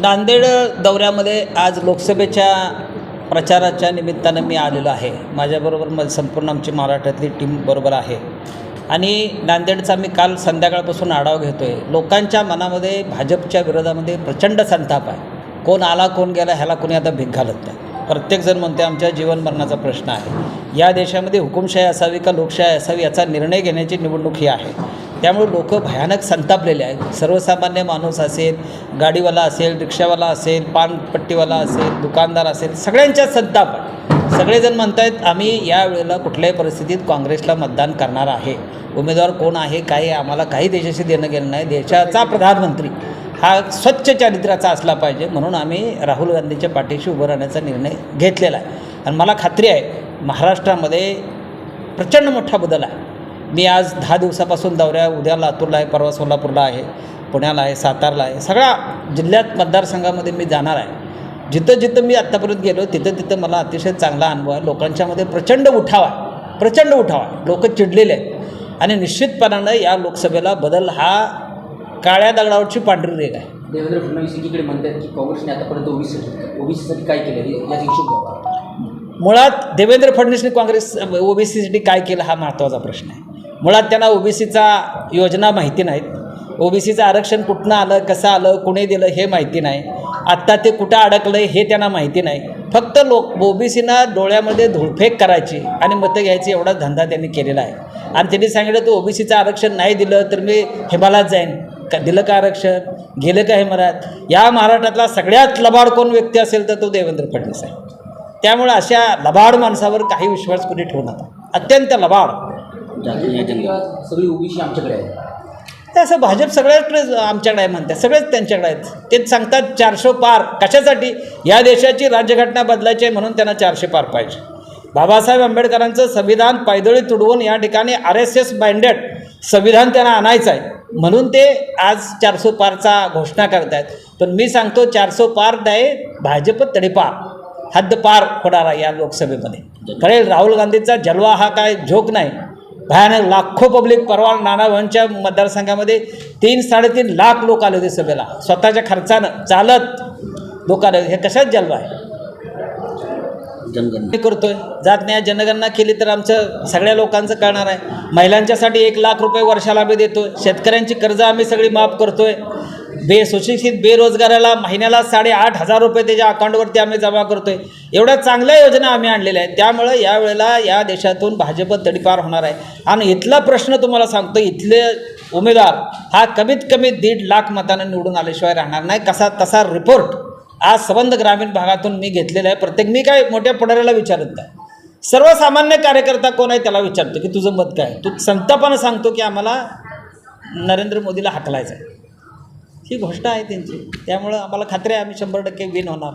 नांदेड दौऱ्यामध्ये आज लोकसभेच्या प्रचाराच्या निमित्तानं मी आलेलो आहे। माझ्याबरोबर संपूर्ण आमची महाराष्ट्रातली टीम बरोबर आहे आणि नांदेडचा मी काल संध्याकाळपासून आढावा घेतो आहे। लोकांच्या मनामध्ये भाजपच्या विरोधामध्ये प्रचंड संताप आहे। कोण आला कोण गेला ह्याला कोणी आता भीक घालत नाही। प्रत्येकजण म्हणते आमच्या जीवन मरणाचा प्रश्न आहे। या देशामध्ये हुकुमशाही असावी का लोकशाही असावी याचा निर्णय घेण्याची निवडणूक ही आहे। त्यामुळे लोक भयानक संतापलेले आहेत। सर्वसामान्य माणूस असेल, गाडीवाला असेल, रिक्षावाला असेल, पानपट्टीवाला असेल, दुकानदार असेल, सगळ्यांच्या संताप आहे। सगळेजण म्हणत आहेत आम्ही यावेळेला कुठल्याही परिस्थितीत काँग्रेसला मतदान करणार आहे। उमेदवार कोण आहे काय आम्हाला काही देशाशी देणं गेलं नाही। देशाचा प्रधानमंत्री हा स्वच्छ चारित्र्याचा असला पाहिजे म्हणून आम्ही राहुल गांधीच्या पाठीशी उभं राहण्याचा निर्णय घेतलेला आहे। आणि मला खात्री आहे महाराष्ट्रामध्ये प्रचंड मोठा बदल आहे। मी आज 10 दिवसापासून दौऱ्या, उद्या लातूरला आहे, परवा सोलापूरला आहे, पुण्याला आहे, सातारला आहे, सगळ्या जिल्ह्यात मतदारसंघामध्ये मी जाणार आहे। जिथं जिथं मी आत्तापर्यंत गेलो तिथं तिथं मला अतिशय चांगला अनुभव आहे। लोकांच्यामध्ये प्रचंड उठाव आहे, लोक चिडलेले आहेत आणि निश्चितपणानं या लोकसभेला बदल हा काळ्या दगडावरची पांढरी रेघ आहे। देवेंद्र फडणवीस एकीकडे म्हणतात की काँग्रेसने आतापर्यंत ओबीसीसाठी काय केलं याचा हिशोब घ्यावा। मुळात देवेंद्र फडणवीसने ओबीसीसाठी काय केलं हा महत्त्वाचा प्रश्न आहे। मुळात त्यांना ओबीसीचा योजना माहिती नाहीत। ओबीसीचं आरक्षण कुठनं आलं, कसं आलं, कुणी दिलं हे माहिती नाही। आत्ता ते कुठं अडकलं हे त्यांना माहिती नाही। फक्त ओबीसीना डोळ्यामध्ये धुळफेक करायची आणि मतं घ्यायची एवढा धंदा त्यांनी केलेला आहे। आणि त्यांनी सांगितलं तो ओबीसीचं आरक्षण नाही दिलं तर मी हिमालयात जाईन। दिलं का आरक्षण, गेलं का हिमालयात? या महाराष्ट्रातला सगळ्यात लबाड कोण व्यक्ती असेल तर तो देवेंद्र फडणवीस आहे। त्यामुळे अशा लबाड माणसावर काही विश्वास कुणी ठेवू नका। अत्यंत लबाड सगळी ओबीसी आमच्याकडे आहे। ते असं भाजप सगळ्याकडे आमच्याकडे आहे म्हणतात, सगळेच त्यांच्याकडे आहेत। ते सांगतात 400 पार कशासाठी? या देशाची राज्यघटना बदलायची आहे म्हणून त्यांना 400 पार पाहिजे। बाबासाहेब आंबेडकरांचं संविधान पायदळी तुडवून या ठिकाणी RSS बाइंडेड संविधान त्यांना आणायचं आहे म्हणून ते आज 400 पारचा घोषणा करत आहेत। पण मी सांगतो 400 पार नाही, भाजप तडीपार हद्दपार होणार आहे या लोकसभेमध्ये। कळेल राहुल गांधीचा जलवा हा काय जोक नाही। भयानक लाखो पब्लिक, परवा नानाभाऊंच्या मतदारसंघामध्ये 3-3.5 लाख लोक आले होते सभेला, स्वतःच्या खर्चानं चालत लोक आले। हे कशाच जलवा आहे? जनगणना करतोय, जात नाही जनगणना केली तर आमचं सगळ्या लोकांचं कळणार आहे। महिलांच्यासाठी 1 लाख रुपये वर्षाला आम्ही देतोय। शेतकऱ्यांची कर्ज आम्ही सगळी माफ करतोय। सुशिक्षित बेरोजगाराला महिन्याला 8,500 रुपये त्याच्या अकाउंटवरती आम्ही जमा करतोय। एवढ्या चांगल्या योजना आम्ही आणलेल्या आहेत। त्यामुळे यावेळेला या देशातून भाजप तडीपार होणार आहे। आणि इथला प्रश्न तुम्हाला सांगतो, इथले उमेदवार हा कमीत कमी 1.5 लाख मतांना निवडून आल्याशिवाय राहणार नाही। तसा रिपोर्ट आज संबंध ग्रामीण भागातून मी घेतलेला आहे। मी काय मोठ्या पुढाऱ्याला विचारत नाही, सर्वसामान्य कार्यकर्ता कोण आहे त्याला विचारतो की तुझं मत काय? तू संतापानं सांगतो की आम्हाला नरेंद्र मोदीला हाकलायचं आहे। ही गोष्ट आहे त्यांची। त्यामुळं आम्हाला खात्री आहे आम्ही 100% विन होणार।